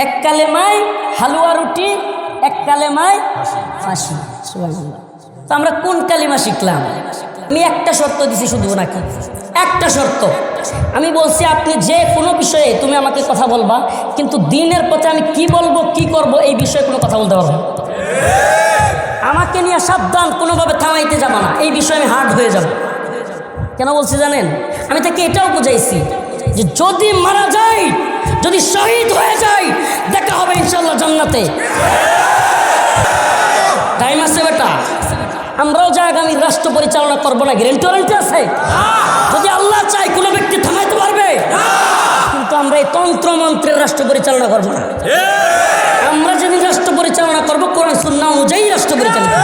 এক কালেমায় হালুয়া রুটি, এক কালেমায় ফাঁসি। সুবহানাল্লাহ। তো আমরা কোন কালিমা শিখলাম? আমি একটা শর্ত দিছি শুধু, নাকি একটা শর্ত আমি বলছি, আপনি যে কোনো বিষয়ে তুমি আমাকে কথা বলবা, কিন্তু দিনের পথে আমি কি বলবো কি করব এই বিষয়ে কোনো কথা বলতে পারবো না। আমাকে নিয়ে সাবধান, কোনোভাবে থামাইতে যাবা না, এই বিষয়ে আমি হার্ড হয়ে যাব। কেন বলছি জানেন? আমি তাকে এটাও বুঝাইছি যে যদি মারা যায়, যদি শহীদ হয়ে যায়, দেখা হবে ইনশাআল্লাহ জান্নাতে। টাইম আছে বেটা, আমরাও যা আগামী রাষ্ট্র পরিচালনা করবো না, গ্যারান্টি আছে? যদি আল্লাহ চাই কোনো ব্যক্তি থামাইতে পারবে? কিন্তু আমরা এই তন্ত্র মন্ত্রের রাষ্ট্র পরিচালনা করবো না। আমরা যেদিন রাষ্ট্র পরিচালনা করবো কোরআন সুন্নাহ অনুযায়ী রাষ্ট্র পরিচালনা,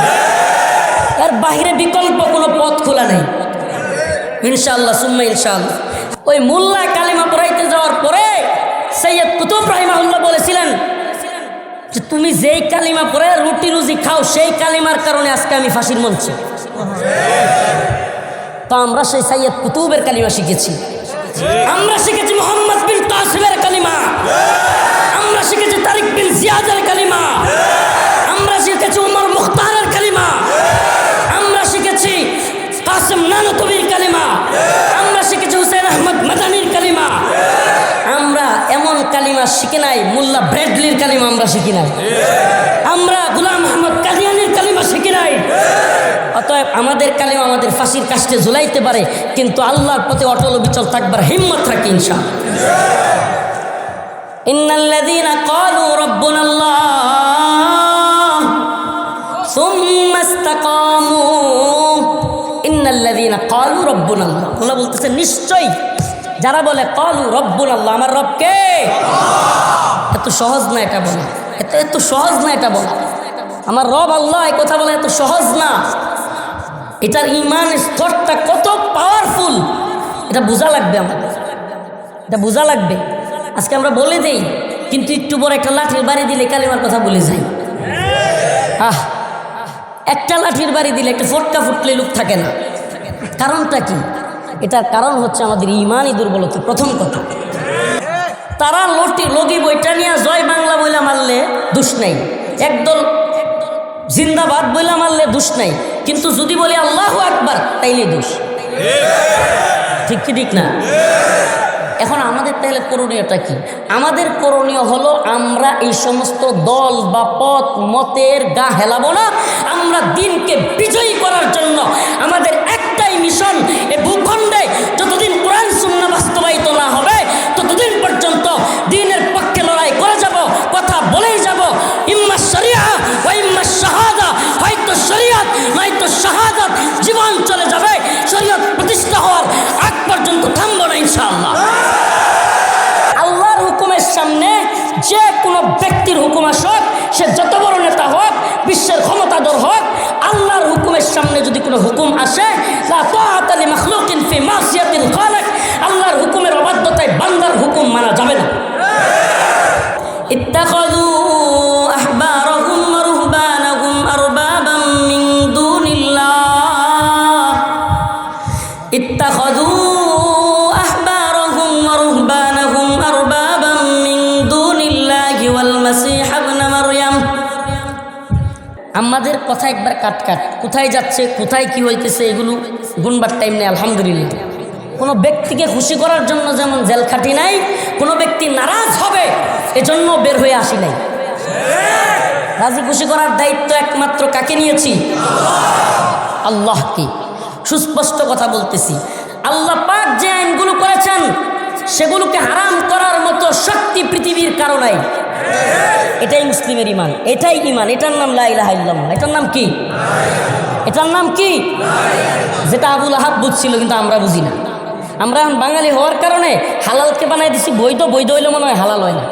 এর বাহিরে বিকল্প কোনো পথ খোলা নেই ইনশাআল্লাহ সুম্মা ইনশাআল্লাহ। ওই মোল্লা কালিমা পড়াইতে যাওয়ার পরে সৈয়দ কুতুব রাহিমাহুল্লাহ বলেছিলেন যে তুমি যেই কালিমা পড়ে রুটি রুজি খাও, সেই কালিমার কারণে আজকে আমি ফাঁসির মঞ্চে। তো আমরা সেই সৈয়দ কুতুবের কালিমা শিখেছি, আমরা শিখেছি মোহাম্মদ বিন কাসিমের কালিমা, আমরা শিখেছি তারিক বিন জিয়াদের কালিমা, আমরা শিখেছি উমর মুখতারের কালিমা, আমরা শিখেছি কাসিম নানতবির কালিমা, আমরা শিখেছি হুসেন আহমদ মাদানির কালিমা। আমরা এমন কালিমা শিখে নাই, মোল্লা ব্র্যাডলির কালিমা আমরা শিখি নাই, আমরা গোলাম আহমদ কাদিয়ানির কালিমা শিখি নাই। অতএব আমাদের কালিমা আমাদের ফাঁসির কাস্টে ঝুলাইতে পারে, কিন্তু আল্লাহর পথে অটল বিচল থাকবার হিম্মত রাখি ইনশাআল্লাহ। ইন্নাল্লাযীনা ক্বালু রাব্বুনাল্লাহ সুম্মা ইসতাকামু, ইন্নাল্লাযীনা ক্বালু রাব্বুনাল্লাহ, আল্লাহ বলতেছে নিশ্চয়ই যারা বলে ক্বালু রাব্বুনাল্লাহ, আমার রব কে? এত সহজ না এটা বলা, এত সহজ না এটা বলা, আমার রব আল্লাহ, এই কথা বলা এত সহজ না। এটার ইমান স্তরটা কত পাওয়ারফুল এটা বোঝা লাগবে, আমাদের এটা বোঝা লাগবে। আজকে আমরা বলে দেই, কিন্তু একটু পর একটা লাঠির বাড়ি দিলে কালিমার কথা বলে যাই। একটা লাঠির বাড়ি দিলে একটা ফটকা ফুটলে লোক থাকে না। কারণটা কি? এটার কারণ হচ্ছে আমাদের ইমানই দুর্বলতা। প্রথম কথা, তারা লগি বইটা নিয়ে জয় বাংলা বইলা মারলে দোষ নেই, একদল জিন্দাবাদ বইলা মারলে দোষ নাই, কিন্তু যদি বলি আল্লাহু আকবার তাইলে দোষ। ঠিক কি ঠিক না? এখন আমাদের তাহলে করণীয়টা কি? আমাদের করণীয় হলো আমরা এই সমস্ত দল বা পথ মতের গা হেলাবো না। আমরা দিনকে বিজয়ী করার জন্য আমাদের একটাই মিশন, এই ভূখণ্ডে যতদিন কোরআন সুন্নাহ বাস্তবায়িত না হবে ততদিন পর্যন্ত দিনের পক্ষে লড়াই করে যাব, কথা বলেই যাব। ইম্মা শরিয়া ওয়া ইম্মা শাহাদা, হয়তো শরিয়ত নয়তো শাহাদাত, জীবন চলে যাবে, শরিয়ত প্রতিষ্ঠা হওয়ার আগ পর্যন্ত থামবো না ইনশাআল্লাহ। আল্লাহর হুকুমের সামনে যে কোনো ব্যক্তির হুকুম আসুক, সে যত বড় নেতা হোক, বিশ্বের ক্ষমতাধর হোক, আল্লাহর হুকুমের সামনে যদি কোনো হুকুম আসে, লা তাআতা লি মাখলুকিন ফি মাসিয়াতিল খালিক, আল্লাহর হুকুমের অবাধ্যতায় বান্দার হুকুম মানা যাবে না। ইত্তাখাযু আহবারাহুম ওয়া রুহবানাহুম আরবাবাম মিন দুনিল্লাহ, ইত্তাখাযু আহবারাহুম ওয়া রুহবানাহুম আরবাবাম মিন দুনিল্লাহি ওয়াল মাসীহ ইবনে মারইয়াম। আমাদের কথা একবার কাট, কোথায় যাচ্ছে, কোথায় কি হইতেছে এগুলো গুনবার টাইম নেই। আলহামদুলিল্লাহ, কোনো ব্যক্তিকে খুশি করার জন্য যেমন জেল খাটি নাই, কোনো ব্যক্তি নারাজ হবে এজন্য বের হয়ে আসি নাই। রাজি খুশি করার দায়িত্ব একমাত্র কাকে নিয়েছি? আল্লাহকে। সুস্পষ্ট কথা বলতেছি, আল্লাহ পাক যে আইনগুলো করেছেন সেগুলোকে হারাম করার মতো শক্তি পৃথিবীর কারো নাই। এটাই মুসলিমের ইমান, এটাই ইমান। এটার নাম লা ইলাহা ইল্লাল্লাহ। এটার নাম কি? এটার নাম কি? যেটা আবু লাহাব বুঝছিল কিন্তু আমরা বুঝি না। আমরা বাঙালি হওয়ার কারণে হালালকে বানাই দিছি বৈধ, বৈধ হইলেও মনে হয় হালাল হয় না,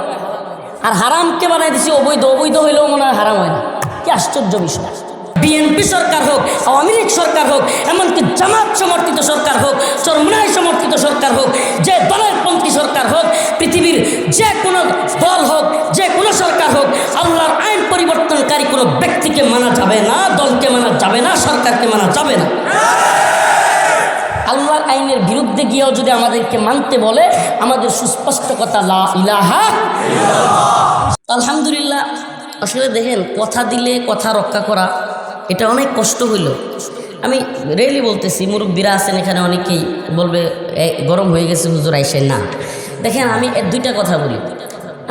আর হারামকে বানাই দিছি অবৈধ, অবৈধ হইলেও মনে হয় হারাম হয় না। কি আশ্চর্য বিষয়! বিএনপি সরকার হোক, আওয়ামী লীগ সরকার হোক, এমনকি জামাত সমর্থিত সরকার হোক, চরমোনাই সমর্থিত সরকার হোক, যে দলের পন্থী সরকার হোক, পৃথিবীর যে কোনো দল হোক, যে কোনো সরকার হোক, আল্লাহর আইন পরিবর্তনকারী কোনো ব্যক্তিকে মানা যাবে না, দলকে মানা যাবে না, সরকারকে মানা যাবে না। আল্লাহর আইনের বিরুদ্ধে গিয়েও যদি আমাদেরকে মানতে বলে, আমাদের সুস্পষ্ট কথা লা ইলাহা ইল্লাল্লাহ। আসলে দেখেন, কথা দিলে কথা রক্ষা করা এটা অনেক কষ্ট হইল। আমি রিয়েলি বলতেছি, মুরব্বীরা আছেন এখানে, অনেকেই বলবে গরম হয়ে গেছে হুজুর আইসে না। দেখেন, আমি দুইটা কথা বলি।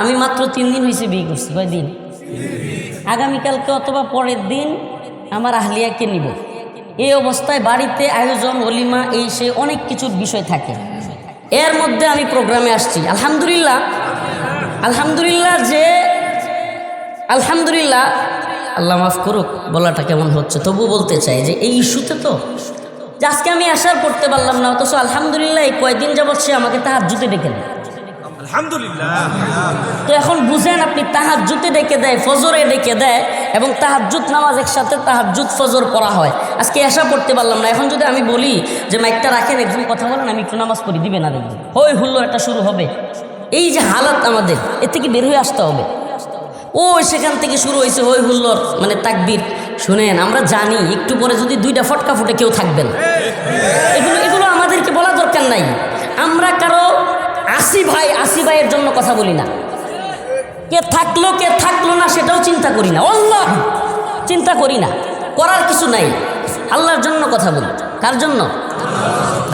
আমি মাত্র 3 দিন হয়েছে বিয়ে করছি। কয়দিন? আগামীকালকে অথবা পরের দিন আমার আহলিয়াকে নিব। এই অবস্থায় বাড়িতে আয়োজন, অলিমা, এই সে অনেক কিছুর বিষয় থাকে। এর মধ্যে আমি প্রোগ্রামে আসছি। আলহামদুলিল্লাহ, আলহামদুলিল্লাহ, আল্লাহ মাফ করুক বলাটা কেমন হচ্ছে, তবু বলতে চাই যে এই ইস্যুতে তো যে আজকে আমি আসার করতে পারলাম না, অথচ আলহামদুলিল্লাহ এই কয়দিন যাবৎ সে আমাকে তাহাজ্জুদে ডেকে দেয়। আলহামদুলিল্লাহ। তো এখন বুঝেন, আপনি তাহাজ্জুদে ডেকে দেয়, ফজরে ডেকে দেয়, এবং তাহাজ্জুদ নামাজ একসাথে তাহাজ্জুদ ফজর পড়া হয়। আজকে আশা করতে পারলাম না। এখন যদি আমি বলি যে মাইকটা রাখেন, একজন কথা বলেন, আমি একটু নামাজ পড়ি, দিবে না? দেখবেন হই হুল্লোড় একটা শুরু হবে। এই যে হালাত আমাদের, এর থেকে বের হয়ে আসতে হবে। সেখান থেকে শুরু হয়েছে হই হুল্লোড়, মানে তাকবীর। শুনেন, আমরা জানি একটু পরে যদি 2টা ফটকা ফুটে কেউ থাকবে না। এগুলো আমাদেরকে বলা দরকার নাই। আমরা কারো আসি ভাইয়ের জন্য কথা বলি না। কে থাকলো না সেটাও চিন্তা করি না। আল্লাহ চিন্তা করি না, করার কিছু নাই। আল্লাহর জন্য কথা বলি। কার জন্য?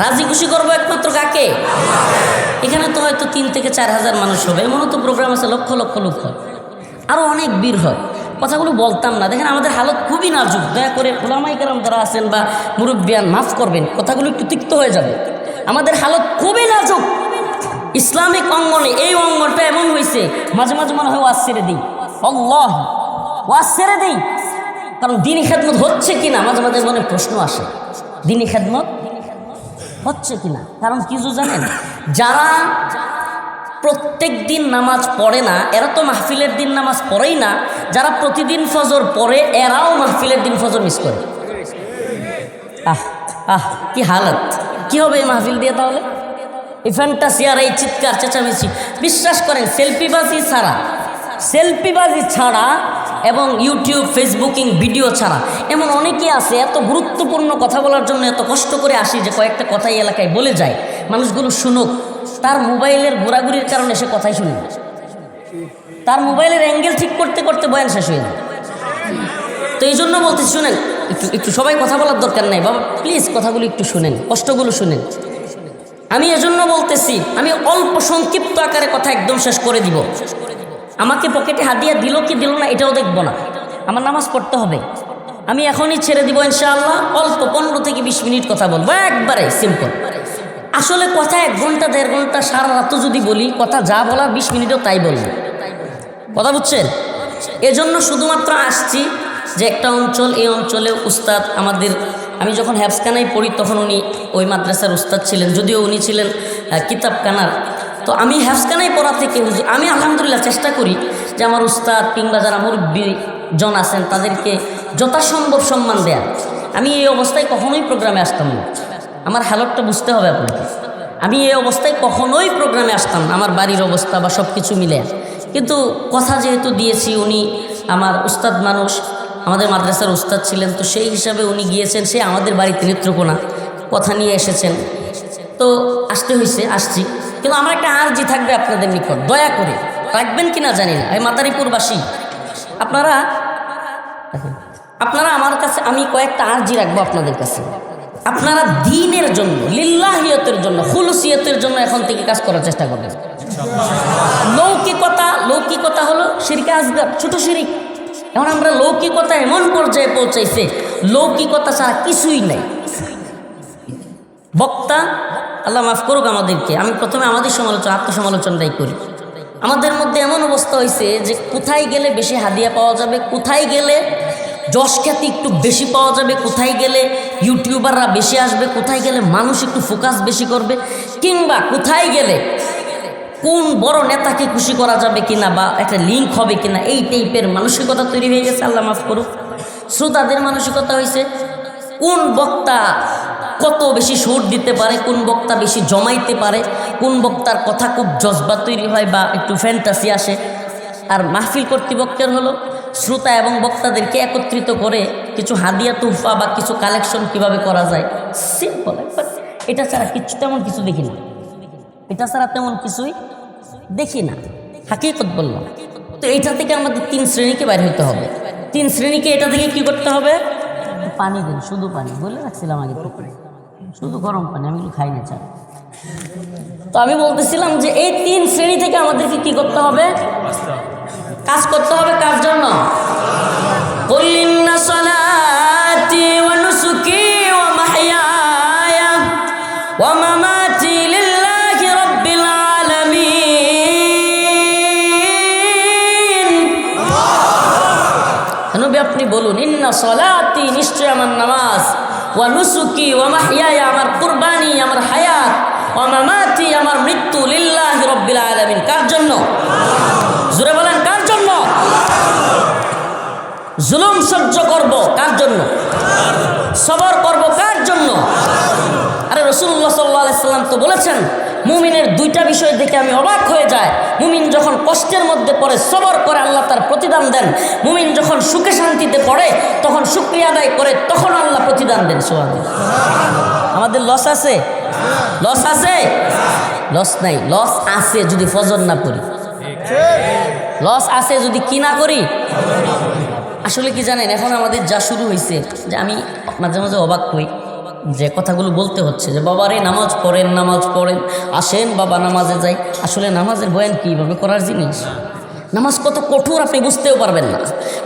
রাজি খুশি করবো একমাত্র কাকে? এখানে তো হয়তো 3 থেকে 4 হাজার মানুষ হবে, এমনও তো প্রোগ্রাম আছে লক্ষ লক্ষ লোক হয়, আরও অনেক বীর হয়। কথাগুলো বলতাম না। দেখেন, আমাদের হালত খুবই নাজুক। দয়া করে ওলামাই কেরাম যারা আছেন বা মুরব্বিয়ান, মাফ করবেন, কথাগুলো একটু তিক্ত হয়ে যাবে। আমাদের হালত খুবই নাজুক। ইসলামিক অঙ্গনে এই অঙ্গনটা এমন হয়েছে, মাঝে মাঝে মনে হয় ওয়াজ ছেড়ে দিই। আল্লাহ, ওয়াজ ছেড়ে দিই। কারণ দিনী খেদমত হচ্ছে কিনা মাঝে মাঝে মনে প্রশ্ন আসে, দিনী খেদমত হচ্ছে কিনা। কারণ কিছু জানেন, যারা প্রত্যেক দিন নামাজ পড়ে না, এরা তো মাহফিলের দিন নামাজ পড়েই না। যারা প্রতিদিন ফজর পড়ে, এরাও মাহফিলের দিন ফজর মিস করে। কি হালত, কি হবে এই মাহফিল দিয়ে? তাহলে এই ফ্যান্টাসি আর এই চিৎকার চেঁচামেচি, বিশ্বাস করেন, সেলফিবাজি ছাড়া এবং ইউটিউব ফেসবুকিং ভিডিও ছাড়া এমন অনেকেই আছে এত গুরুত্বপূর্ণ কথা বলার জন্য এত কষ্ট করে আসি যে কয়েকটা কথাই এলাকায় বলে যায়, মানুষগুলো শুনুক। তার মোবাইলের ঘোরাঘুরির কারণে সে কথাই শুনে না। তার মোবাইলের অ্যাঙ্গেল ঠিক করতে করতে বয়ান শেষ হয়ে যায়। তো এই জন্য বলতেছি, শুনেন, একটু সবাই কথা বলার দরকার নাই বাবা, প্লিজ কথাগুলো একটু শুনেন, কষ্টগুলো শুনেন। আমি এজন্য বলতেছি, আমি অল্প সংক্ষিপ্ত আকারে কথা একদম শেষ করে দিব। আমাকে পকেটে হাদিয়া দিল কি দিল না এটাও দেখব না, আমার নামাজ পড়তে হবে। আমি এখনই ছেড়ে দিব ইনশাআল্লাহ। অল্প 15 থেকে 20 মিনিট কথা বলবো, একবারে সিম্পল। আসলে কথা 1 ঘন্টা 1.5 ঘন্টা সারা রাতও যদি বলি, কথা যা বলার 20 মিনিটও তাই বলবো। কথা বুঝছেন? এজন্য শুধুমাত্র আসছি যে একটা অঞ্চল, এই অঞ্চলে উস্তাদ আমাদের, আমি যখন হ্যাফসখানায় পড়ি তখন উনি ওই মাদ্রাসার উস্তাদ ছিলেন, যদিও উনি ছিলেন কিতাবখানার। তো আমি হ্যাফসখানায় পড়া থেকে আমি আলহামদুলিল্লাহ চেষ্টা করি যে আমার উস্তাদ কিংবা যারা মুরব্বী জন আছেন তাদেরকে যথাসম্ভব সম্মান দেয়া। আমি এই অবস্থায় কখনোই প্রোগ্রামে আসতাম না। আমার হালতটা বুঝতে হবে আপনাকে। আমি এই অবস্থায় কখনোই প্রোগ্রামে আসতাম না, আমার বাড়ির অবস্থা বা সব কিছু মিলে। কিন্তু কথা যেহেতু দিয়েছি, উনি আমার উস্তাদ মানুষ, আমাদের মাদ্রাসার উস্তাদ ছিলেন, তো সেই হিসাবে উনি গিয়েছেন, সে আমাদের বাড়িতে নেত্রকোনা, কথা নিয়ে এসেছেন, তো আসতে হয়েছে, আসছি। কিন্তু আমার একটা আর্জি থাকবে আপনাদের নিকট, দয়া করে রাখবেন কিনা জানি না, এই মাদারীপুরবাসী আপনারা আমার কাছে আমি কয়েকটা আর্জি রাখবো আপনাদের কাছে। আপনারা দ্বীনের জন্য, লিল্লাহিয়তের জন্য, খুলুসিয়তের জন্য এখন থেকে কাজ করার চেষ্টা করবেন। লৌকিকতা হলো শিরকে আসগার, ছোট শিরিক। এখন আমরা লৌকিকতা এমন পর্যায়ে পৌঁছাইছে, লৌকিকতা ছাড়া কিছুই নাই। বক্তা, আল্লাহ মাফ করুক আমাদেরকে, আমি প্রথমে আমাদের আত্মসমালোচনাটাই করি। আমাদের মধ্যে এমন অবস্থা হয়েছে যে কোথায় গেলে বেশি হাদিয়া পাওয়া যাবে, কোথায় গেলে যশ খ্যাতি একটু বেশি পাওয়া যাবে, কোথায় গেলে ইউটিউবাররা বেশি আসবে, কোথায় গেলে মানুষ একটু ফোকাস বেশি করবে, কিংবা কোথায় গেলে কোন বড় নেতাকে খুশি করা যাবে কিনা বা একটা লিঙ্ক হবে কিনা, এই টাইপের মানসিকতা তৈরি হয়ে গেছে। আল্লাহ মাফ করুক। শ্রোতাদের মানসিকতা হয়েছে কোন বক্তা কত বেশি সুর দিতে পারে, কোন বক্তা বেশি জমাইতে পারে, কোন বক্তার কথা খুব জজবা তৈরি হয় বা একটু ফ্যান্টাসি আসে। আর মাহফিল কর্তৃপক্ষের হলো শ্রোতা এবং বক্তাদেরকে একত্রিত করে কিছু হাদিয়া তুফা বা কিছু কালেকশন কিভাবে করা যায়, সিম্পল একবার। এটা ছাড়া তেমন কিছু দেখি না, এটা ছাড়া তেমন কিছুই দেখি না। হাকিকত বললাম, তো এইটা থেকে আমাদের 3 শ্রেণীকে বাইর হইতে হবে। 3 শ্রেণীকে এটা থেকে কি করতে হবে? পানি দেন, শুধু পানি বলে রাখছিলাম আগে থেকে, শুধু গরম পানি, আমি খাই না চাই। তো আমি বলতেছিলাম যে এই 3 শ্রেণী থেকে আমাদেরকে কি করতে হবে? কাজ করতে হবে। কার জন্য? কুল ইন্না সালাতি ওয়া নুসুকি ওয়া মাহইয়ায়া ওয়া মামাতি লিল্লাহি রাব্বিল আলামিন। নবী আপনি বলুন, ইন্না সালাতি, নিশ্চয় আমার নামাজ, ওয়া নুসুকি ওয়া মাহইয়ায়া, আমার কুরবানি, আমার হায়াত, ওয়া মামাতি, আমার মৃত্যু, লিল্লাহি রাব্বিল আলামিন, কার জন্য? জোরে বলেন, কার জন্য? জুলুম সহ্য করব কার জন্য? সবর করব কার জন্য? আরে রাসূলুল্লাহ সাল্লাল্লাহু আলাইহি সাল্লাম তো বলেছেন, মুমিনের 2টা বিষয় দেখে আমি অবাক হয়ে যায়। মুমিন যখন কষ্টের মধ্যে পড়ে সবর করে, আল্লাহ তার প্রতিদান দেন। মুমিন যখন সুখে শান্তিতে পড়ে তখন শুকরিয়া আদায় করে, তখন আল্লাহ প্রতিদান দেন। সুবহানাল্লাহ। আমাদের লস আছে? লস আছে? লস নাই। লস আছে যদি ফজর না পড়ি, লস আছে যদি কি না করি। আসলে কি জানেন, এখন আমাদের যা শুরু হয়েছে, যে আমি মাঝে মাঝে অবাক হই যে কথাগুলো বলতে হচ্ছে যে বাবারে নামাজ পড়েন, নামাজ পড়েন, আসেন বাবা নামাজে যাই। আসলে নামাজের বয়ান কীভাবে করার জিনিস, নামাজ কত কঠোর আপনি বুঝতেও পারবেন না।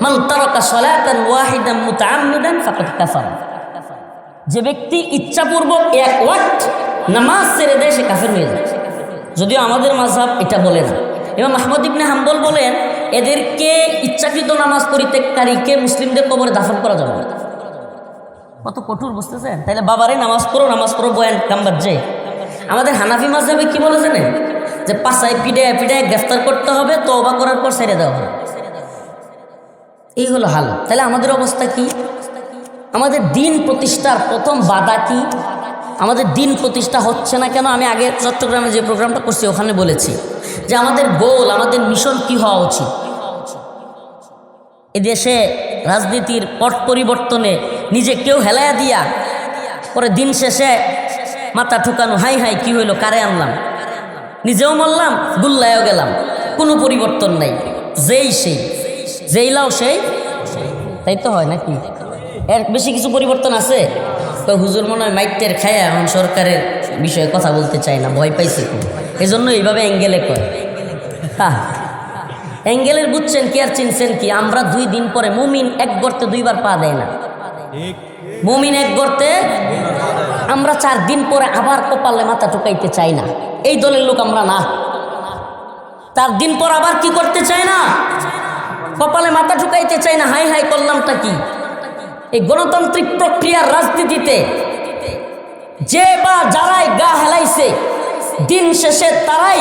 মান তারাকা সালাতান ওয়াহিদান মুতাআম্মিদান ফাকাদ কাফারা। যে ব্যক্তি ইচ্ছাপূর্বক 1 ওয়াক্ত নামাজ ছেড়ে দেয় সে কাফের হয়ে যায়। যদিও আমাদের মাযহাব এটা বলে না। ইমাম আহমদ ইবনে হাম্বল বলেন, এদেরকে ইচ্ছাকৃত নামাজ পরিত্যাগকারীকে মুসলিমদের কবরে দাফন করা যাবে না। কত কঠোর বুঝতেছেন? তাইলে বাবারে নামাজ পড়ো, নামাজ পড়ো বয়ান কামবাদ যে। আমাদের হানাফি মাযহাবে কি বলে জানেন? যে পাছায় পিড়ায় পিড়ায় গ্রেফতার করতে হবে, তওবা করার পর ছেড়ে দেওয়া হবে। এই হলো হাল। তাহলে আমাদের অবস্থা কি? আমাদের দিন প্রতিষ্ঠার প্রথম বাধা কি? আমাদের দিন প্রতিষ্ঠা হচ্ছে না কেন? আমি আগে চট্টগ্রামে যে প্রোগ্রামটা করছি ওখানে বলেছি যে আমাদের গোল, আমাদের মিশন কি হওয়া উচিত। এদেশে রাজনীতির পট পরিবর্তনে নিজে কেউ হেলায়া দিয়া পরে দিন শেষে মাথা ঠুকানো, হাই হাই কি হইলো, কারে আনলাম, নিজেও মরলাম, গুল্লায়ও গেলাম, কোনো পরিবর্তন নাই, যেই সেই, যেই লাও সেই। তাই তো হয় নাকি? এর বেশি কিছু পরিবর্তন আছে? তো হুজুর মনে হয় মাইটের খায়া এখন সরকারের বিষয়ে কথা বলতে চায় না, ভয় পাইছে, এই জন্য এইভাবে অ্যাঙ্গেলে কয়। হ্যাঁ, অ্যাঙ্গেলের বুঝছেন কি আর চিনছেন কি? আমরা 2 দিন পরে, মুমিন 1 গর্তে 2 বার পা দেয় না। মুমিন 1 গর্তে, আমরা 4 দিন পরে আবার কপালে মাথা ঠুকাইতে চাই না। এই দলের লোক আমরা না। 4 দিন পর আবার কি করতে চাই না? কপালে মাথা ঠুকাইতে চাই না। হাই হাই করলামটা কি? এই গণতান্ত্রিক প্রক্রিয়ার রাজনীতিতে যে বা যারাই গা হেলাইছে, দিন শেষে তারাই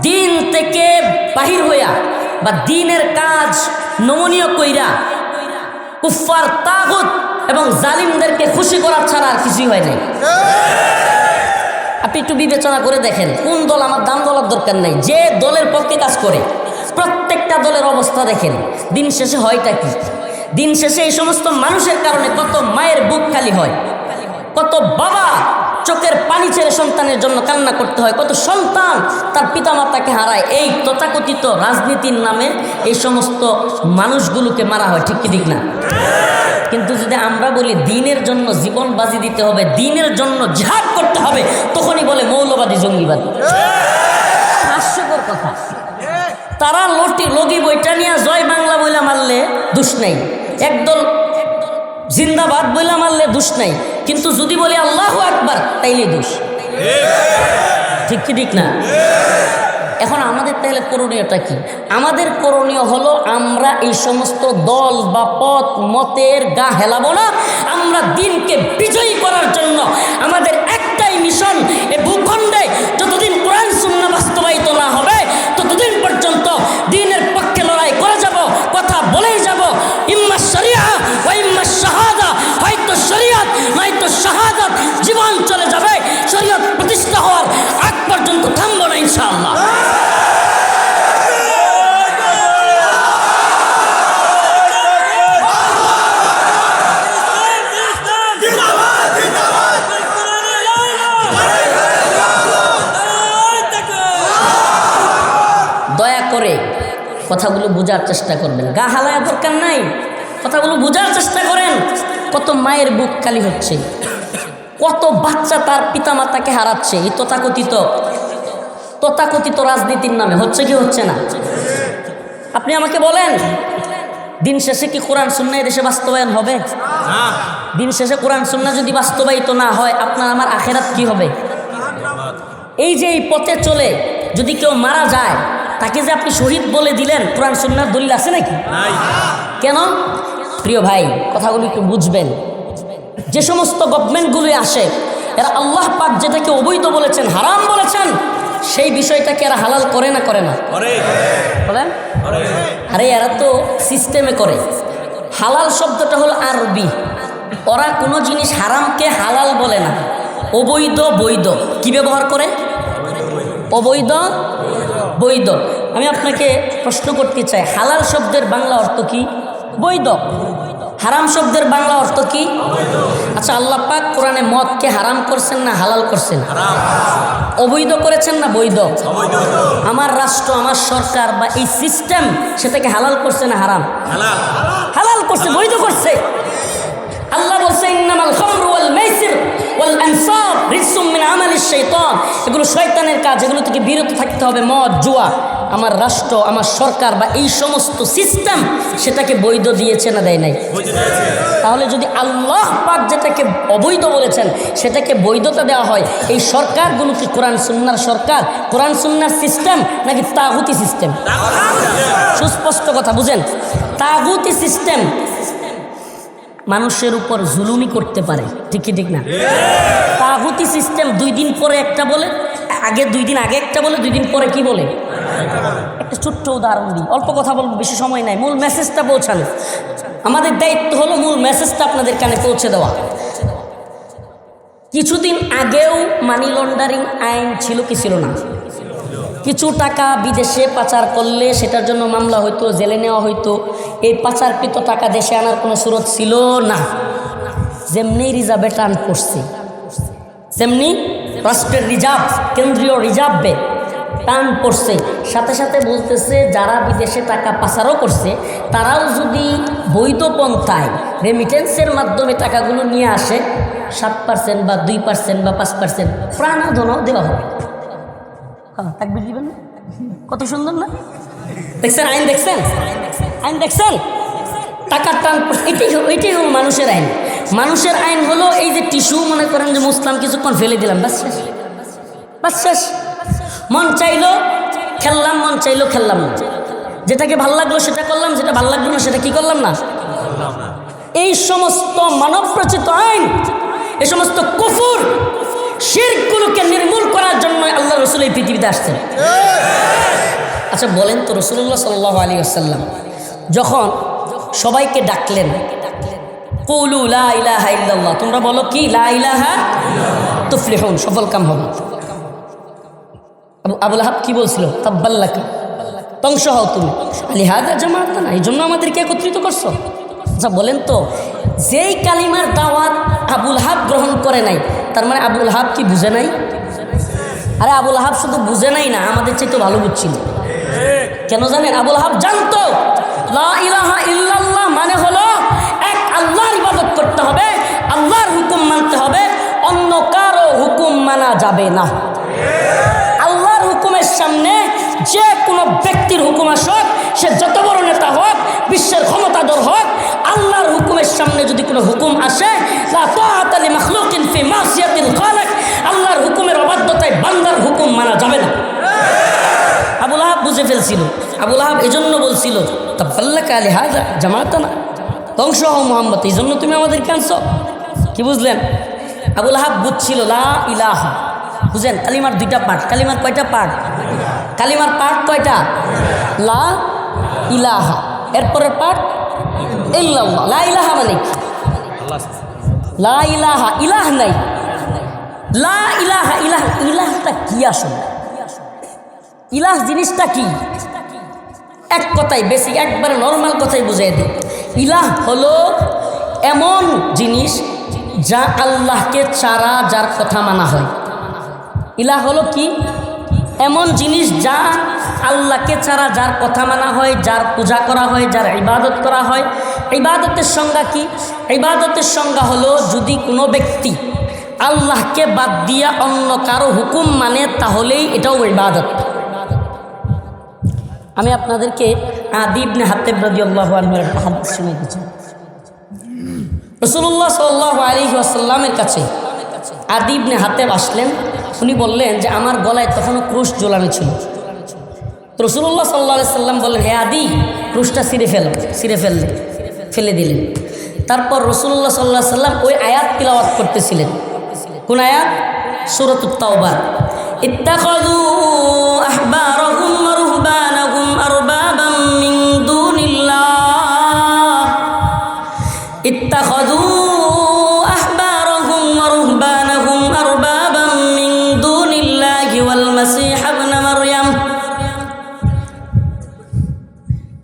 দিন থেকে বাহির হইয়া বা দিনের কাজ নমনীয় কইরা কুফফার, তাগুত এবং জালিমদেরকে খুশি করা ছাড়া আর কিছুই হয় নাই। আপনি একটু বিবেচনা করে দেখেন, কোন দল, আমার দাম বলার দরকার নাই, যে দলের পক্ষে কাজ করে প্রত্যেকটা দলের অবস্থা দেখেন, দিন শেষে হয়টা কি? দিন শেষে এই সমস্ত মানুষের কারণে কত মায়ের বুক খালি হয়, কত বাবা চোখের পানি ছেড়ে সন্তানের জন্য কান্না করতে হয়, কত সন্তান তার পিতামাতাকে হারায়। এই তথাকথিত রাজনীতির নামে এই সমস্ত মানুষগুলোকে মারা হয়, ঠিক কি ঠিক না? কিন্তু যদি আমরা বলি দিনের জন্য জীবন বাজি দিতে হবে, দিনের জন্য জিহাদ করতে হবে, তখনই বলে মৌলবাদী, জঙ্গিবাদী। হাস্যকর কথা। তারা লগি বইটা নিয়ে জয় বাংলা বইলা মারলে দোষ নাই, একদল জিন্দাবাদ বইলা মারলে দোষ নাই, কিন্তু যদি বলি আল্লাহু আকবার তাইলে দোষ, ঠিক কি ঠিক না? এখন আমাদের তাহলে করণীয়টা কি? আমাদের করণীয় হলো আমরা এই সমস্ত দল বা পথ মতের গা হেলাবো না। আমরা দিনকে বিজয়ী করার জন্য আমাদের একটাই মিশন, এই ভূখণ্ডে যতদিন কোরআন সুন্নাহ বাস্তবায়িত না হবে ততদিন পর্যন্ত দিনের পক্ষে লড়াই করে যাব, কথা বলেই যাব। ইম্মা শরিয়া ওয়া ইম্মা শাহাদা, হয়তো শরিয়ত নয়তো শাহাদাত, জীবন চলে যাবে, শরিয়ত প্রতিষ্ঠা হওয়ার আগ পর্যন্ত থামবো না ইনশাআল্লাহ। কথাগুলো বোঝার চেষ্টা করবেন, গা হালায় দরকার নাই, কথাগুলো বোঝার চেষ্টা করেন। কত মায়ের বুক খালি হচ্ছে, কত বাচ্চা তার পিতামাতাকে হারাচ্ছে এই তথাকথিত রাজনীতির নামে। হচ্ছে কি হচ্ছে না? আপনি আমাকে বলেন, দিন শেষে কি কোরআন সুন্নাহ দেশে বাস্তবায়ন হবে? দিন শেষে কোরআন সুন্নাহ যদি বাস্তবায়িত না হয়, আপনার আমার আখেরাত কি হবে? এই যে এই পথে চলে যদি কেউ মারা যায়, তাকে যে আপনি শহীদ বলে দিলেন, কোরআন সুন্নাহর দলিল আছে নাকি? কেন? প্রিয় ভাই, কথাগুলো একটু বুঝবেন। যে সমস্ত গভর্নমেন্টগুলি আসে, এরা আল্লাহ পাক যেটাকে অবৈধ বলেছেন, হারাম বলেছেন, সেই বিষয়টাকে এরা হালাল করে না করে না? বলেন। আরে এরা তো সিস্টেমে করে। হালাল শব্দটা হলো আরবি, ওরা কোনো জিনিস হারামকে হালাল বলে না, অবৈধ বৈধ কি ব্যবহার করে? অবৈধ বৈধ। আমি আপনাকে প্রশ্ন করতে চাই, হালাল শব্দের বাংলা অর্থ কি? বৈধ। হারাম শব্দের বাংলা অর্থ কি? আচ্ছা, আল্লাহ পাক কোরআনে মদকে হারাম করছেন না হালাল করছেন? অবৈধ করেছেন না বৈধ? আমার রাষ্ট্র, আমার সরকার বা এই সিস্টেম সেটাকে হালাল করছে না হারাম? হালাল করছে, বৈধ করছে। আল্লাহ বলছে ইন্নামাল খামরু ওয়াল মাইসির ওয়াল আনসাব রিজসুম মিন আমালিশ শাইতান, এগুলো শয়তানের কাজ, এগুলো থেকে বিরত থাকতে হবে। মদ, জুয়া, আমার রাষ্ট্র, আমার সরকার বা এই সমস্ত সিস্টেম সেটাকে বৈধ দিয়েছে না দেয় নাই? তাহলে যদি আল্লাহ পাক যেটাকে অবৈধ বলেছেন সেটাকে বৈধতা দেওয়া হয়, এই সরকারগুলো কি কোরআন সুন্নাহর সরকার, কোরআন সুন্নাহর সিস্টেম নাকি তাগুতি সিস্টেম? সুস্পষ্ট কথা বুঝেন। তাগুতি সিস্টেম মানুষের উপর জুলুমি করতে পারে, ঠিক কি ঠিক না? তাগুতি সিস্টেম 2 দিন পরে একটা বলে, 2 দিন আগে একটা বলে, 2 দিন পরে কি বলে? একটা ছোট্ট উদাহরণ দিই, অল্প কথা বলবো, বেশি সময় নাই। মূল মেসেজটা পৌঁছানো আমাদের দায়িত্ব হলো, মূল মেসেজটা আপনাদের কানে পৌঁছে দেওয়া। কিছুদিন আগেও মানি লন্ডারিং আইন ছিল কি ছিল না? কিছু টাকা বিদেশে পাচার করলে সেটার জন্য মামলা হইতো, জেলে নেওয়া হইতো। এই পাচারকৃত টাকা দেশে আনার কোনো সুরত ছিল না। যেমনি রিজার্ভে টান পড়ছে, তেমনি রাষ্ট্রের রিজার্ভ, কেন্দ্রীয় রিজার্ভে টান পড়ছে, সাথে সাথে বলতেছে যারা বিদেশে টাকা পাচারও করছে তারাও যদি বৈধ পন্থায় রেমিটেন্সের মাধ্যমে টাকাগুলো নিয়ে আসে, 7% বা 2% বা 5% প্রাণাধনও দেওয়া হবে। তাকবীর দিবেন না? কত সুন্দর না? দেখছেন আইন, দেখছেন আইন, দেখছেন টাকার টান। এটাই হলো মানুষের আইন। মানুষের আইন হলো এই যে টিস্যু, মনে করেন যে মুসলাম কিছুক্ষণ ফেলে দিলাম, বাস শেষ, বাস শেষ। মন চাইলো খেললাম, মন চাইলো খেললাম না। যেটাকে ভাল লাগলো সেটা করলাম, যেটা ভাল লাগলো না সেটা কি করলাম না। এই সমস্ত মানব রচিত আইন, এই সমস্ত কুফর শিরকগুলোকে নির্মূল করার জন্য আল্লাহ রসুল এই পৃথিবীতে আসছেন। আচ্ছা বলেন তো, রাসূলুল্লাহ সাল্লাল্লাহু আলাইহি ওয়াসাল্লাম যখন সবাইকে ডাকলেন, কুলু লা ইলাহা ইল্লাল্লাহ, তোমরা বলো কি লা ইলাহা তুফলিহুন, সফল কাম হবে। আবু লাহাব কি বলছিল? তাব্বাল্লাকা, ধ্বংস হও তুমি, লিহাযা জামাআতানা, এই জন্য আমাদেরকে একত্রিত করছো। আচ্ছা বলেন তো, যেই কালিমার দাওয়াত আবু লাহাব গ্রহণ করে নাই, তার মানে আবু লাহাব কি বুঝে নাই? আরে আবু লাহাব শুধু বুঝে নাই না, আমাদের চাইতে ভালো বুঝছিল। কেন জানেন? আবু লাহাব জানতো লা ইলাহা ইল্লাল্লাহ মানে হলো এক আল্লাহর ইবাদত করতে হবে, আল্লাহর হুকুম মানতে হবে, অন্য কারো হুকুম মানা যাবে না। আল্লাহর হুকুমের সামনে যে কোনো ব্যক্তির হুকুম আসুক, সে যত বড় নেতা হোক, বিশ্বের ক্ষমতাধর হোক, আল্লাহর হুকুমের সামনে যদি কোনো হুকুম আসে, লা তাআতা লি মাখলুকিন ফি মাসিয়াতিল খালিক, আল্লাহর হুকুমের অবাধ্যতায় বান্দার হুকুম মানা যাবে না। আবু লাহাব বুঝে ফেলছিল। আবু লাহাব এজন্য বলছিল তাব্বাল্লাকা লিহাযা জামাআতানা, ধ্বংস হও মুহাম্মদ, এই জন্য তুমি আমাদেরকে আনছো। কি বুঝলেন? আবু লাহাব বুঝছিল লা ইলাহা, বুঝেন কালিমার 2টা পার্ট। কালিমার কয়টা পার্ট? কালিমার পার্ট কয়টা? লা ইলাহা, এরপরের পার্ট ইল্লাল্লাহ। লা ইলাহা মানে লা ইলাহা, ইলাহ নাই। লা ইলাহা, ইলাহ, ইলাহটা কি আসলে? ইলাহ জিনিসটা কি? এক কথায় বেসিক, একবারে নর্মাল কথাই বুঝিয়ে দিই। ইলাহ হলো এমন জিনিস যা আল্লাহকে ছাড়া যার কথা মানা হয়। ইলাহ হলো কি? এমন জিনিস যা আল্লাহকে ছাড়া যার কথা মানা হয়, যার পূজা করা হয়, যার ইবাদত করা হয়। ইবাদতের সংজ্ঞা কি? ইবাদতের সংজ্ঞা হলো যদি কোনো ব্যক্তি আল্লাহকে বাদ দিয়া অন্য কারো হুকুম মানে তাহলেই এটাও ইবাদত। আমি আপনাদেরকে আদি ইবনে হাতেব রাদিয়াল্লাহু আনহুর একটা হাদিস শুনিয়েছি। রাসূলুল্লাহ সাল্লাল্লাহু আলাইহি ওয়াসাল্লামের কাছে আদি ইবনে হাতেব আসলেন। উনি বললেন যে আমার গলায় তখনও ক্রুশ ঝোলানো ছিল। রাসূলুল্লাহ সাল্লাল্লাহু আলাইহি সাল্লাম বললেন, হে আদি, ক্রুশটা ফেলে দিলেন। তারপর রাসূলুল্লাহ সাল্লাল্লাহু আলাইহি সাল্লাম ওই আয়াত তিলাওয়াত করতেছিলেন। কোন আয়াত? সূরাতুত তাওবা। ইত্তাখাযু আহবারাহুম ওয়া রুহবানাহুম আরবাবাম মিন দুনিল্লাহ, ইত্তাখাযু আহবারাহুম ওয়া রুহবানাহুম আরবাবাম মিন দুনিল্লাহি ওয়াল মাসীহ ইবনে মারইয়াম।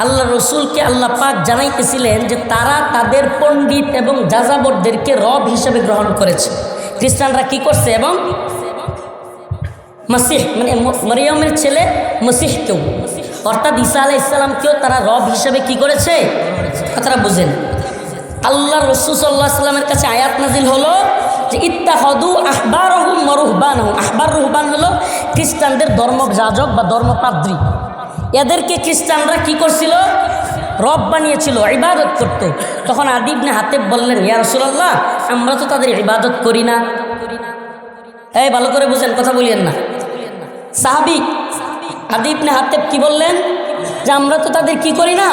আল্লাহ রসুলকে আল্লাহ পাক জানাইতেছিলেন যে তারা তাদের পণ্ডিত এবং যাযাবরদেরকে রব হিসেবে গ্রহণ করেছে। খ্রিস্টানরা কি করছে? এবং মসিহ মানে মরিয়মের ছেলে মসিহকেও, অর্থাৎ ঈসা আলাইহিস সালামকেও তারা রব হিসেবে কি করেছে? কথাটা বুঝেন। আল্লাহ রসুল সাল্লাল্লাহু আলাইহি সাল্লামের কাছে আয়াত নাজিল হলো যে ইত্তাখাযু আহবারহুম ওয়া রুহবানহুম। আহবার রুহবান হলো খ্রিস্টানদের ধর্মযাজক বা ধর্মপাদ্রী। এদেরকে খ্রিস্টানরা কি করছিল? রব বানিয়েছিল, ইবাদত করত। তখন আদি ইবনে হাতেব বললেন, ইয়া রাসূলুল্লাহ, আমরা তো তাদের ইবাদত করি না। এই ভালো করে বুঝেন, কথা বলিয়েন না। সাহাবী আদি ইবনে হাতেব কি বললেন? যে আমরা তো তাদের কি করি না?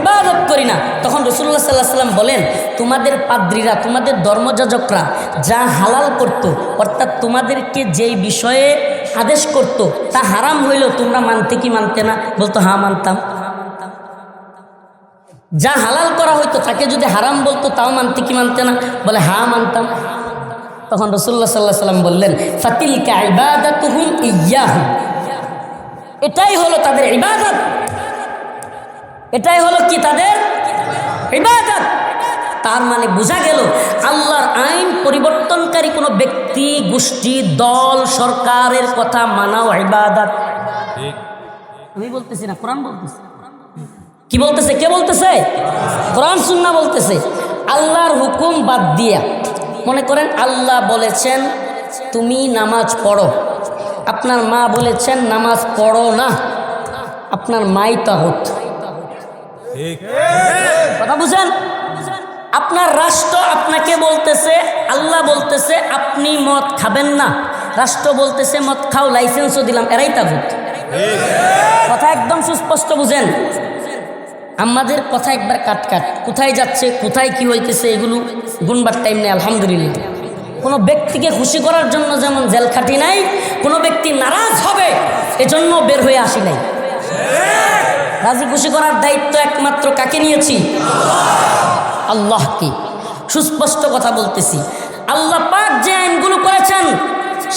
ইবাদত করি না। তখন রাসূলুল্লাহ সাল্লাল্লাহু আলাইহি ওয়াসাল্লাম বলেন, তোমাদের পাদ্রীরা, তোমাদের ধর্মযাজকরা যা হালাল করত, অর্থাৎ তোমাদেরকে যেই বিষয়ে আদেশ করত তা হারাম হইল, তোমরা মানতে কি মানতে না? বলতো হ্যাঁ মানতাম। যা হালাল করা হইতো তাকে যদি হারাম বলতো তাও মানতে কি মানতে না? বলে হ্যাঁ মানতাম। তখন রাসূলুল্লাহ সাল্লাল্লাহু আলাইহি ওয়াসাল্লাম বললেন, ফাতিলকা ইবাদাতুহুম ইয়্যাহুম, এটাই হলো তাদের ইবাদত। এটাই হলো কি? তাদের ইবাদত। তার মানে বোঝা গেল আল্লাহর আইন পরিবর্তনকারী কোনো ব্যক্তি, গোষ্ঠী, দল, সরকারের কথা মানাও ইবাদত। আমি বলতেছি না, কোরআন বলতেছে। কি বলতেছে? কে বলতেছে? কোরআন সুন্নাহ বলতেছে। আল্লাহর হুকুম বাদ দিয়া, মনে করেন আল্লাহ বলেছেন তুমি নামাজ পড়ো, আপনার মা বলেছেন নামাজ পড়ো না, আপনার মাই তাগুত। কথা বুঝেন? আপনার রাষ্ট্র আপনাকে বলতেছে, আল্লাহ বলতেছে আপনি মদ খাবেন না, রাষ্ট্র বলতেছে মদ খাও, লাইসেন্সও দিলাম, এরাই তাগুত। কথা একদম সুস্পষ্ট বুঝেন। আমাদের কথা একবার কাট। কোথায় যাচ্ছে, কোথায় কি হইতেছে, এগুলো গুনবার টাইম নেই। আলহামদুলিল্লাহ, কোনো ব্যক্তিকে খুশি করার জন্য যেমন জেল খাটি নাই, কোনো ব্যক্তি নারাজ হবে এজন্য বের হয়ে আসি নাই। রাজি খুশি করার দায়িত্ব একমাত্র কাকে নিয়েছি? আল্লাহকে। সুস্পষ্ট কথা বলতেছি, আল্লাহ পাক যে আইনগুলো করেছেন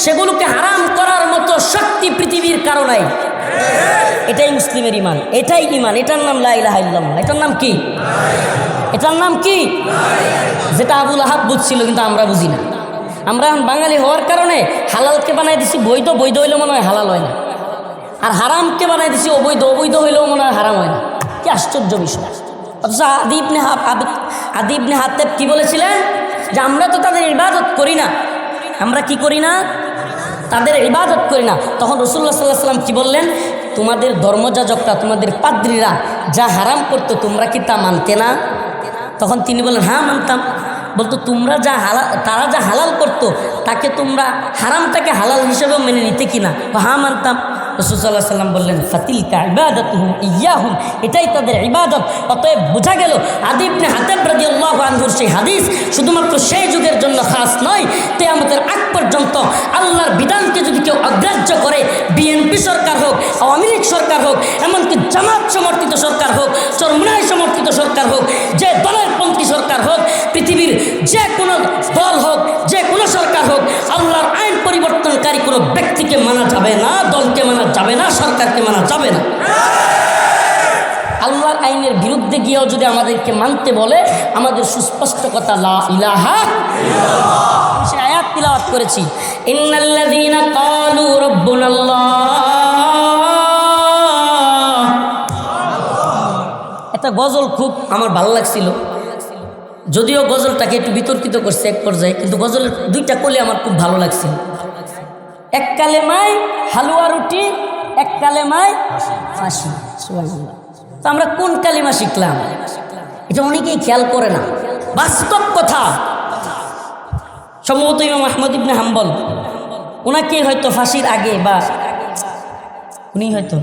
সেগুলোকে হারাম করার মতো শক্তি পৃথিবীর কারো নাই। এটাই মুসলিমের ইমান, এটাই ইমান। এটার নাম লা ইলাহা ইল্লাল্লাহ। এটার নাম কি? এটার নাম কি? যেটা আবু লাহাব বুঝছিল কিন্তু আমরা বুঝি না। আমরা এখন বাঙালি হওয়ার কারণে হালালকে বানাই দিছি বৈধ, বৈধ হইলেও মনে হয় হালাল হয় না। আর হারামকে বানাই দিছি অবৈধ, অবৈধ হইলেও মনে হয় হারাম হয় না। কি আশ্চর্য বিষয়। অথচ আদি ইবনে হাতেব কি বলেছিলেন? যে আমরা তো তাদের ইবাদত করি না। আমরা কি করি না? তাদের ইবাদত করি না। তখন রাসূলুল্লাহ সাল্লাল্লাহু আলাইহি ওয়াসাল্লাম কি বললেন? তোমাদের ধর্মযাজকরা, তোমাদের পাদ্রীরা যা হারাম করতো তোমরা কি তা মানতে না? তখন তিনি বললেন হ্যাঁ মানতাম। বলতো তোমরা তারা যা হালাল করতো তাকে তোমরা হারামটাকে হালাল হিসেবেও মেনে নিতে কিনা? হ্যাঁ মানতাম। রাসূল সাল্লাল্লাহু আলাইহি ওয়াসাল্লাম বললেন ফাতিলকা ইবাদাতুহুম ইয়্যাহুম, এটাই তাদের ইবাদত। অতএব বোঝা গেল আদি ইবনে হাতেব রাদিয়াল্লাহু আনহুর সেই হাদিস শুধুমাত্র সেই যুগের জন্য খাস নয়, কিয়ামতের আগ পর্যন্ত আল্লাহর বিধানকে যদি কেউ অগ্রাহ্য করে, বিএনপি সরকার হোক, আওয়ামী লীগ সরকার হোক, এমনকি জামাত সমর্থিত সরকার হোক, চরমোনাই সমর্থিত সরকার হোক, যে দলের পন্থী সরকার হোক, পৃথিবীর যে কোনো দল হোক, যে কোনো সরকার হোক, আল্লাহর আইন পরিবর্তনকারী কোনো ব্যক্তিকে মানা যাবে না, দলকে মানা যাবে না, সরকারকে মানা যাবে না। আল্লাহর আইনের বিরুদ্ধে গিয়েও যদি আমাদেরকে মানতে বলে, আমাদের সুস্পষ্ট কথা লা ইলাহা ইল্লাল্লাহ। সে আয়াত তিলাওয়াত করেছি, ইন্নাল্লাযীনা ক্বালু রাব্বুনাল্লাহ। একটা গজল খুব আমার ভালো লাগছিল, যদিও গজলটাকে একটু বিতর্কিত করছে এক পর্যায়ে, কিন্তু গজলের দুইটা কলি আমার খুব ভালো লাগছিল। এক কালেমায় হালুয়া রুটি, এক কালেমায় ফাঁসি। সুবহানাল্লাহ। তো আমরা কোন কালিমা শিখলাম? এটা অনেকেই খেয়াল করে না, বাস্তব কথা। সম্ভবত ইমাম আহমদ ইবনে হাম্বল, ওনাকে হয়তো ফাঁসির আগে বা উনি হয়তো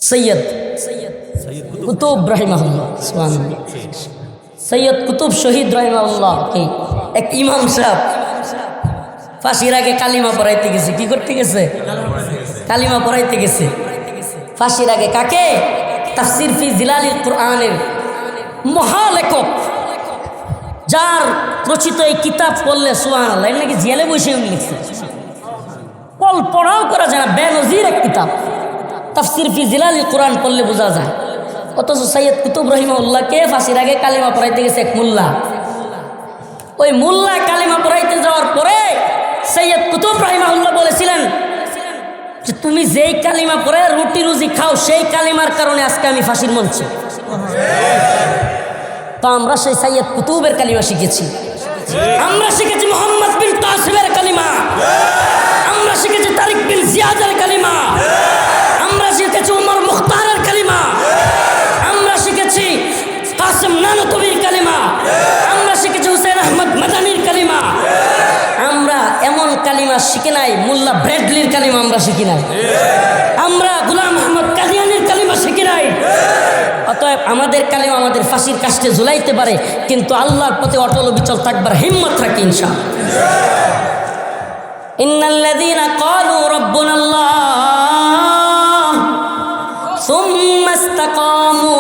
সৈয়দ কুতুব রাহিমাহুল্লাহ, সুবহানাল্লাহ, সৈয়দ কুতুব শহীদ রাহিমাহুল্লাহ এক ইমাম সাহেব ফাঁসির আগে কালিমা পড়াইতে গেছে। কি করতে গেছে? কালিমা পড়াইতে গেছে ফাঁসির আগে। কাকে? তাফসির ফি জিলালিল কুরআনের মহালেখক, যার রচিত এই কিতাব পড়লে সুবহানাল্লাহ, এর নাকি জেলে বসে উনি লিখছে, কল্পনাও করা যায় না, বেনজির এক কিতাব তাফসির ফি জিলালিল কুরআন পড়লে বোঝা যায়। অথচ সৈয়দ কুতুব রাহিমাহুল্লাহকে ফাঁসির আগে কালিমা পড়াইতে গেছে এক মোল্লা। ওই মোল্লা কালিমা পড়াইতে যাওয়ার পরে সৈয়দ কুতুব রাহিমাহুল্লাহ বলেছিলেন যে তুমি যেই কালিমা পড়ে রুটি রুজি খাও, সেই কালিমার কারণে আজকে আমি ফাঁসির মঞ্চে। তো আমরা সেই সৈয়দ কুতুবের কালিমা শিখেছি, আমরা শিখেছি মোহাম্মদ বিন কাসিমের কালিমা, আমরা শিখেছি তারিক বিন জিয়াদের কালিমা, আমরা শিখেছি উমর মুখতারের কালিমা, আমরা শিখেছি কাসিম নানতবির কালিমা, আমরা শিখেছি হুসেন আহমদ মাদানির কালিমা। আমরা এমন কালিমা শিখি নাই, মোল্লা ব্র্যাডলির কালিমা আমরা শিখি নাই, আমরা গোলাম আহমদ কাদিয়ানির কালিমা শিখি নাই। অতএব আমাদের কালিমা আমাদের ফাঁসির কাস্টে ঝুলাইতে পারে, কিন্তু আল্লাহর পথে অটল বিচল থাকবার হিম্মত রাখি ইনশাআল্লাহ। ইন্নাল্লাযীনা ক্বালু রাব্বুনাল্লাহ সুম্মা ইসতাকামু,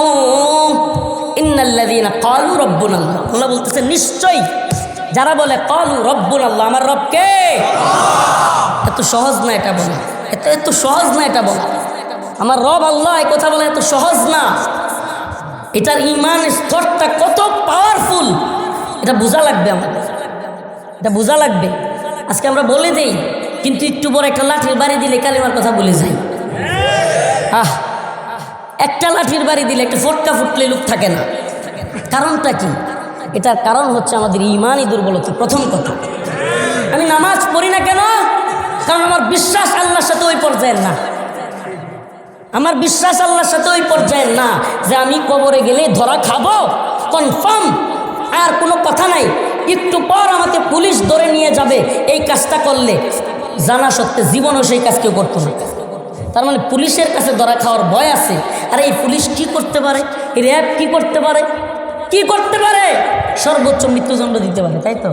ইন্নাল্লাযীনা ক্বালু রাব্বুনাল্লাহ, আল্লাহ বলতেছে নিশ্চয়ই যারা বলে ক্বালু রাব্বুনাল্লাহ, আমার রব কে? এত সহজ না এটা বলা, এত সহজ না এটা বলা, আমার রব আল্লাহ, এই কথা বলা এত সহজ না। এটার ইমানের স্তরটা কত পাওয়ারফুল এটা বোঝা লাগবে, আমাদের এটা বোঝা লাগবে। আজকে আমরা বলে দেই, কিন্তু একটু পর একটা লাঠির বাড়ি দিলে কালিমার কথা বলে যাই। একটা লাঠির বাড়ি দিলে একটা ফটকা ফুটলে লোক থাকে না। কারণটা কি? এটার কারণ হচ্ছে আমাদের ইমানই দুর্বলতা। প্রথম কথা, আমি নামাজ পড়ি না কেন? কারণ আমার বিশ্বাস আল্লাহর সাথে ওই পর্যায়ের না, আমার বিশ্বাস আল্লাহর সাথে ওই পর্যায়ের না যে আমি কবরে গেলে ধরা খাবো কনফার্ম, আর কোনো কথা নাই। একটু পর আমাকে পুলিশ ধরে নিয়ে যাবে এই কাজটা করলে, জানা সত্ত্বে জীবনও সেই কাজ কেউ করতো না। তার মানে পুলিশের কাছে ধরা খাওয়ার ভয় আছে। আর এই পুলিশ কি করতে পারে? এই র্যাব কি করতে পারে? কি করতে পারে? সর্বোচ্চ মৃত্যুদণ্ড দিতে পারে, তাই তো?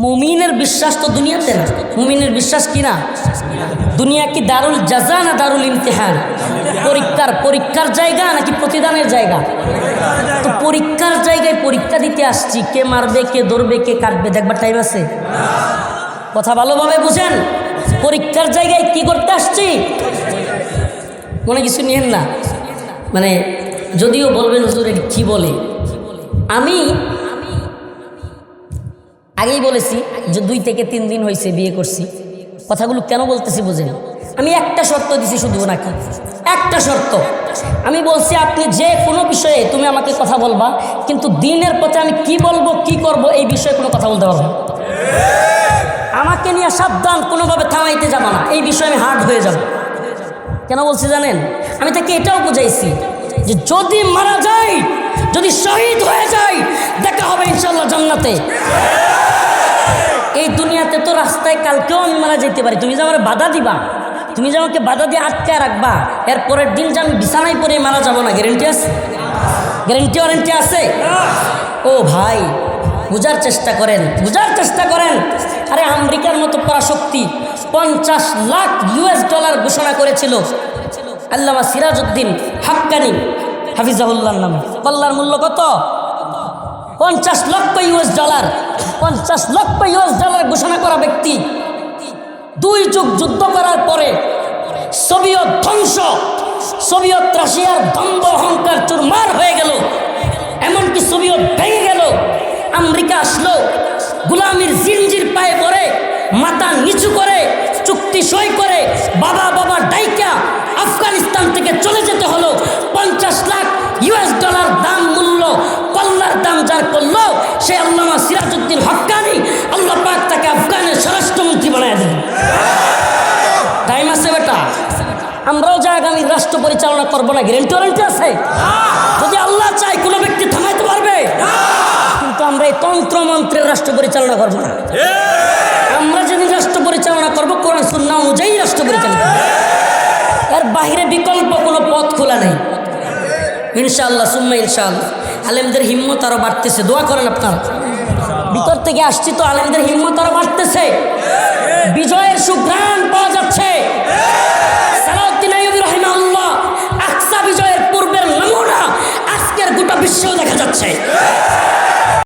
মুমিনের বিশ্বাস তো দুনিয়াতে না, মুমিনের বিশ্বাস কি না? দুনিয়া কি দারুল জাজা না দারুল ইমতিহান? পরীক্ষার জায়গা নাকি প্রতিদানের জায়গা? তো পরীক্ষার জায়গায় পরীক্ষা দিতে আসছি, কে মারবে, কে ধরবে, কে কাটবে দেখবার টাইম আছে? কথা ভালোভাবে বুঝেন। পরীক্ষার জায়গায় কি করতে আসছি? মনে কিছু নিয়েন না, মানে যদিও বলবেন হুজুর কি বলে, আমি আগেই বলেছি যে 2 থেকে 3 দিন হয়েছে বিয়ে করছি। কথাগুলো কেন বলতেছি বুঝেন? আমি একটা শর্ত দিছি শুধু, নাকি একটা শর্ত আমি বলছি, আপনি যে কোনো বিষয়ে তুমি আমাকে কথা বলবা, কিন্তু দিনের পথে আমি কি বলবো কি করব এই বিষয়ে কোনো কথা বলতে পারবো না। আমাকে নিয়ে সাবধান, কোনোভাবে থামাইতে যাবো না, এই বিষয়ে আমি হার্ড হয়ে যাব। কেন বলছি জানেন? আমি তাকে এটাও বুঝাইছি যে যদি মারা যাই, যদি শহীদ হয়ে যাই, দেখা হবে ইনশাআল্লাহ জান্নাতে। এই দুনিয়াতে তো রাস্তায় কালকেও আমি মারা যেতে পারি, তুমি যে আমার বাধা দিবা, তুমি যে আমাকে বাধা দিয়ে আটকায় রাখবা, এর পরের দিন যে আমি বিছানায় পরে মারা যাবো না, গ্যারেন্টি আছে? ওয়ারেন্টি আছে? ও ভাই, বুঝার চেষ্টা করেন, বুঝার চেষ্টা করেন। আরে আমেরিকার মতো পরাশক্তি $50 লাখ ঘোষণা করেছিল আল্লামা সিরাজউদ্দিন হাক্কানি হাফিজাহুল্লাহর নামে। কল্লার মূল্য কত? $50 লক্ষ। $50 লক্ষ ঘোষণা করা ব্যক্তি 2 যুগ যুদ্ধ করার পরে সোভিয়েত ধ্বংস, সোভিয়েত রাশিয়ার দম্ভ অহংকার চুরমার হয়ে গেল, এমনকি সোভিয়েত ভেঙে গেল, আমেরিকা আসলো, গোলামির জিনজির পায়ে পড়ে মাথা নিচু করে চুক্তি সই করে বাবা বাবা ডাইকা আফগানিস্তান থেকে চলে যেতে হলো। 50 লাখ US ডলার দাম মূল্য, কল্লার দাম যার করলো সে আল্লামা সিরাজউদ্দিন হক্কানি, আল্লাহ পাক তাকে আফগানের স্বরাষ্ট্রমন্ত্রী বানায় দেন। টাইম আছে বেটা, আমরাও যা আগামী রাষ্ট্র পরিচালনা করবো না, গ্যারেন্টি আছে? যদি আল্লাহ চাই কোনো ব্যক্তি থামাইতে পারবে? কিন্তু আমরা এই তন্ত্রমন্ত্রের রাষ্ট্র পরিচালনা করবো না। আমরা যেদিন রাষ্ট্র পরিচালনা করবো কোরআন সুন্নাহ অনুযায়ী রাষ্ট্র পরিচালনা, এর বাহিরে বিকল্প কোনো পথ খোলা নেই। ইনশাআল্লাহ সুম্মা ইনশাআল্লাহ। আলেমদের হিম্মত আরো বাড়তেছে, দোয়া করেন আপনারা। ভিতর থেকে আসছি তো, আলেমদের হিম্মত আরো বাড়তেছে, বিজয়ের সুঘ্রাণ পাওয়া যাচ্ছে। সালাউদ্দিন আইয়ুবী রাহিমাহুল্লাহ আকসা বিজয়ের পূর্বের নমুনা আজকের গোটা বিশ্বেও দেখা যাচ্ছে।